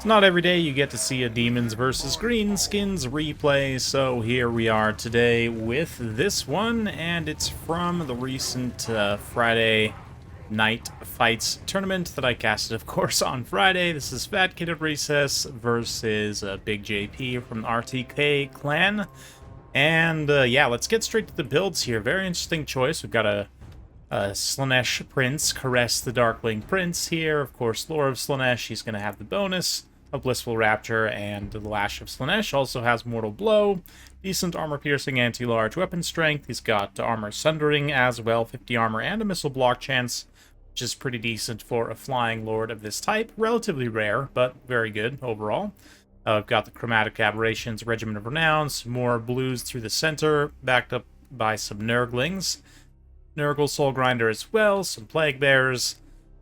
It's not every day you get to see a Daemons versus Greenskins replay, so here we are today with this one, and it's from the recent Friday Night Fights tournament that I casted, of course, on Friday. This is Fat Kid at Recess versus Big JP from the RTK clan. And yeah, let's get straight to the builds here. Very interesting choice. We've got a Slaanesh Prince, Caress the Darkling Prince here. Of course, Lore of Slaanesh, he's going to have the bonus of Blissful Rapture, and the Lash of Slaanesh also has Mortal Blow, decent armor-piercing anti-large weapon strength. He's got armor sundering as well, 50 armor and a missile block chance, which is pretty decent for a flying lord of this type. Relatively rare, but very good overall. We've got the Chromatic Aberrations, Regiment of Renown, some more blues through the center, backed up by some Nurglings. Nurgle Soul Grinder as well, some Plague Bears,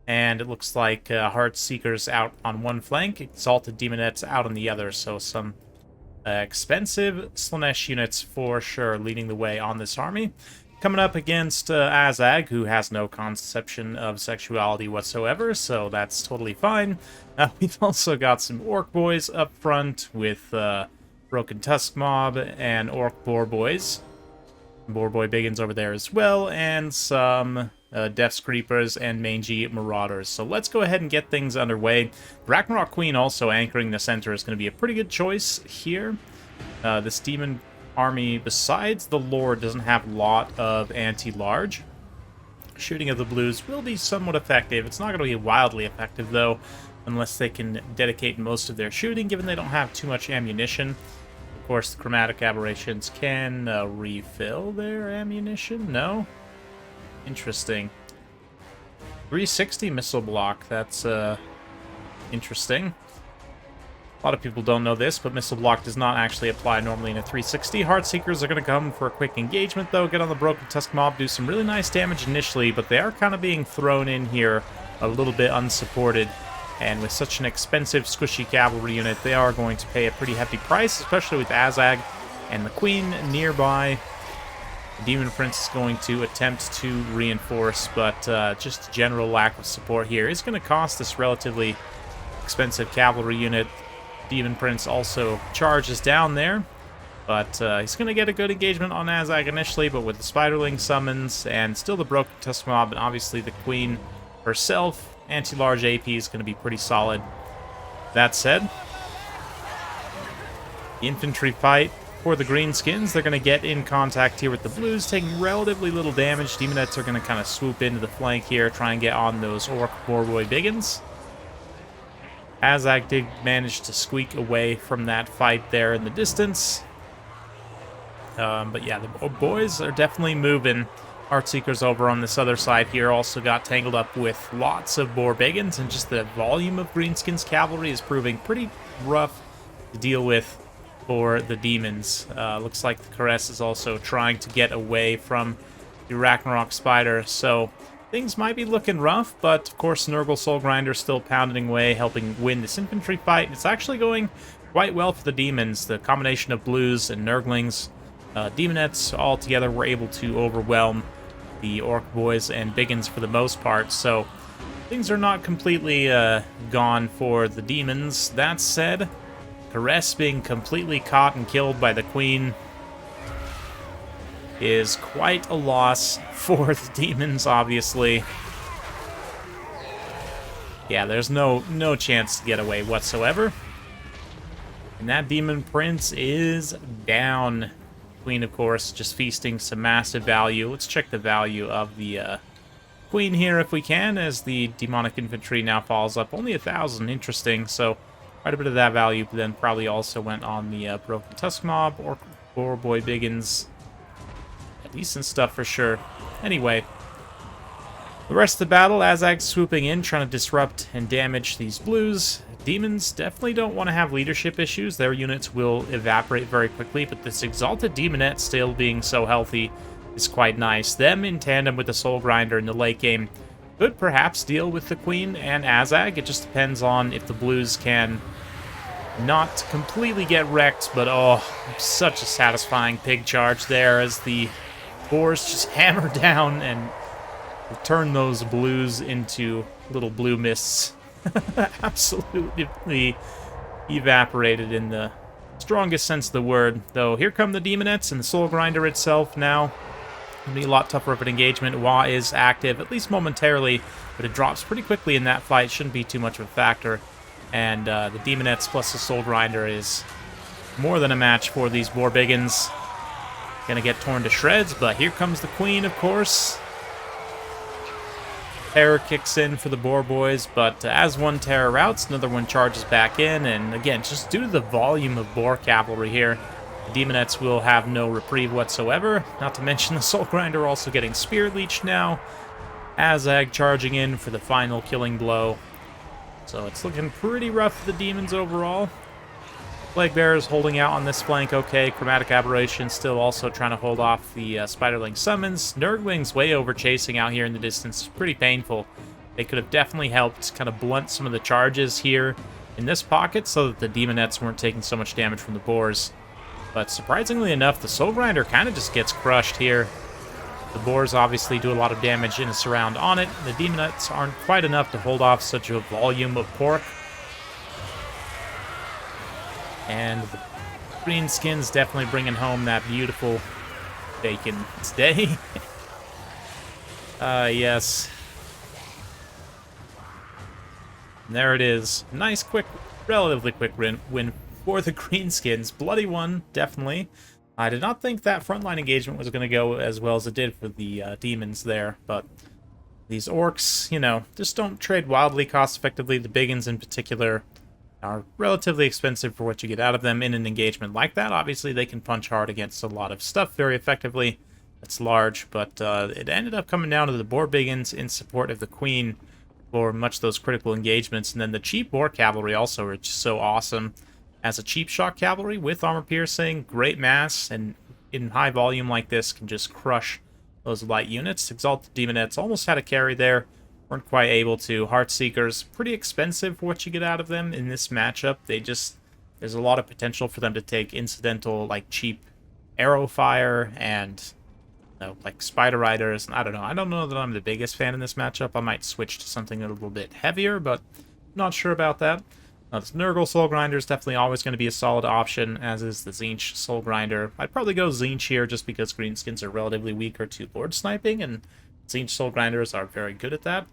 and it looks like Heart Seekers out on one flank, Exalted Demonettes out on the other, so some expensive Slaanesh units for sure leading the way on this army. Coming up against Azag, who has no conception of sexuality whatsoever, so that's totally fine. We've also got some Orc Boys up front with Broken Tusk Mob and Orc Boar Boys. Boar Boy Biggins over there as well, and some Death's Creepers and Mangy Marauders. So let's go ahead and get things underway. Ragnarok Queen also anchoring the center is going to be a pretty good choice here. This demon army, besides the Lord, doesn't have a lot of anti-large. Shooting of the blues will be somewhat effective. It's not going to be wildly effective, though, unless they can dedicate most of their shooting, given they don't have too much ammunition. Of course, the Chromatic Aberrations can refill their ammunition. No? Interesting. 360 missile block. That's interesting. A lot of people don't know this, but missile block does not actually apply normally in a 360. Heartseekers are going to come for a quick engagement, though. Get on the Broken Tusk Mob, do some really nice damage initially, but they are kind of being thrown in here a little bit unsupported. And with such an expensive, squishy cavalry unit, they are going to pay a pretty hefty price, especially with Azag and the Queen nearby. The Demon Prince is going to attempt to reinforce, but just general lack of support here is going to cost this relatively expensive cavalry unit. Demon Prince also charges down there, but he's going to get a good engagement on Azag initially, but with the Spiderling summons and still the Broken Tusk Mob and obviously the Queen herself, anti-large AP is going to be pretty solid. That said, the infantry fight for the Greenskins, they're going to get in contact here with the blues, taking relatively little damage. Demonettes are going to kind of swoop into the flank here, try and get on those Orc Boar Boy Biggins. Azag did manage to squeak away from that fight there in the distance. But yeah, the boys are definitely moving. Heartseekers over on this other side here also got tangled up with lots of Boar Biggins, and just the volume of Greenskins cavalry is proving pretty rough to deal with for the Demons. Looks like the Caress is also trying to get away from the Ragnarok Spider, so things might be looking rough, but of course Nurgle Soul Grinder still pounding away, helping win this infantry fight. It's actually going quite well for the Demons. The combination of blues and Nurglings, Demonettes all together were able to overwhelm the Orc Boys and Biggins for the most part, so things are not completely gone for the Demons. That said, Caress being completely caught and killed by the Queen is quite a loss for the Demons, obviously. Yeah, there's no chance to get away whatsoever. And that Demon Prince is down. Queen, of course, just feasting some massive value. Let's check the value of the Queen here if we can, as the Demonic Infantry now falls up. Only 1,000, interesting. So quite a bit of that value, but then probably also went on the Broken Tusk Mob or Boar Boy Biggins. Decent stuff for sure. Anyway, the rest of the battle, Azag swooping in, trying to disrupt and damage these blues. Demons definitely don't want to have leadership issues. Their units will evaporate very quickly, but this Exalted Demonette still being so healthy is quite nice. Them in tandem with the Soul Grinder in the late game could perhaps deal with the Queen and Azag. It just depends on if the blues can not completely get wrecked, but oh, such a satisfying pig charge there as the boars just hammer down and turn those blues into little blue mists. Absolutely evaporated in the strongest sense of the word. Though here come the Demonettes and the Soul Grinder itself now. It'll be a lot tougher of an engagement. Wah is active, at least momentarily, but it drops pretty quickly in that fight. Shouldn't be too much of a factor. And the Demonettes plus the Soul Grinder is more than a match for these Warbiggins. Gonna get torn to shreds, but here comes the Queen, of course. Terror kicks in for the Boar Boys, but as one Terror routs, another one charges back in, and again, just due to the volume of Boar cavalry here, the Demonettes will have no reprieve whatsoever, not to mention the Soul Grinder also getting Spear Leeched now, Azag charging in for the final killing blow. So it's looking pretty rough for the Demons overall. Plague Bearers holding out on this flank okay. Chromatic Aberration still also trying to hold off the Spiderling summons. Nurgling's way over chasing out here in the distance. Pretty painful. They could have definitely helped kind of blunt some of the charges here in this pocket so that the Demonettes weren't taking so much damage from the Boars. But surprisingly enough, the Soul Grinder kind of just gets crushed here. The Boars obviously do a lot of damage in and surround on it. The Demonettes aren't quite enough to hold off such a volume of pork. And the Greenskins definitely bringing home that beautiful bacon today. Yes. And there it is. Nice, quick, relatively quick win for the Greenskins. Bloody one, definitely. I did not think that frontline engagement was going to go as well as it did for the Demons there, but these Orcs, you know, just don't trade wildly cost-effectively. The Biggins in particular are relatively expensive for what you get out of them in an engagement like that. Obviously, they can punch hard against a lot of stuff very effectively. That's large, but it ended up coming down to the Boar Biggins in support of the Queen for much of those critical engagements. And then the cheap Boar Cavalry also are just so awesome. As a cheap shock cavalry with armor piercing, great mass, and in high volume like this can just crush those light units. Exalted Demonettes almost had a carry there. Weren't quite able to. Heartseekers, pretty expensive for what you get out of them in this matchup. There's a lot of potential for them to take incidental, like, cheap arrow fire and, you know, like, Spider Riders. I don't know. I don't know that I'm the biggest fan in this matchup. I might switch to something a little bit heavier, but not sure about that. This Nurgle Soul Grinder is definitely always going to be a solid option, as is the Tzeentch Soul Grinder. I'd probably go Tzeentch here just because Greenskins are relatively weaker to board sniping, and Tzeentch Soul Grinders are very good at that.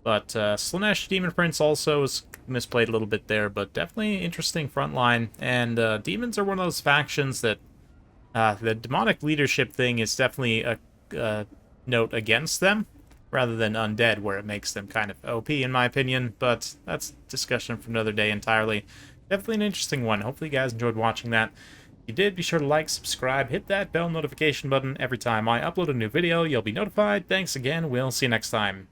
But Slaanesh Demon Prince also is misplayed a little bit there, but definitely interesting front line. And Demons are one of those factions that the demonic leadership thing is definitely a note against them, rather than undead, where it makes them kind of OP, in my opinion. But that's discussion for another day entirely. Definitely an interesting one. Hopefully you guys enjoyed watching that. If you did, be sure to like, subscribe, hit that bell notification button. Every time I upload a new video, you'll be notified. Thanks again. We'll see you next time.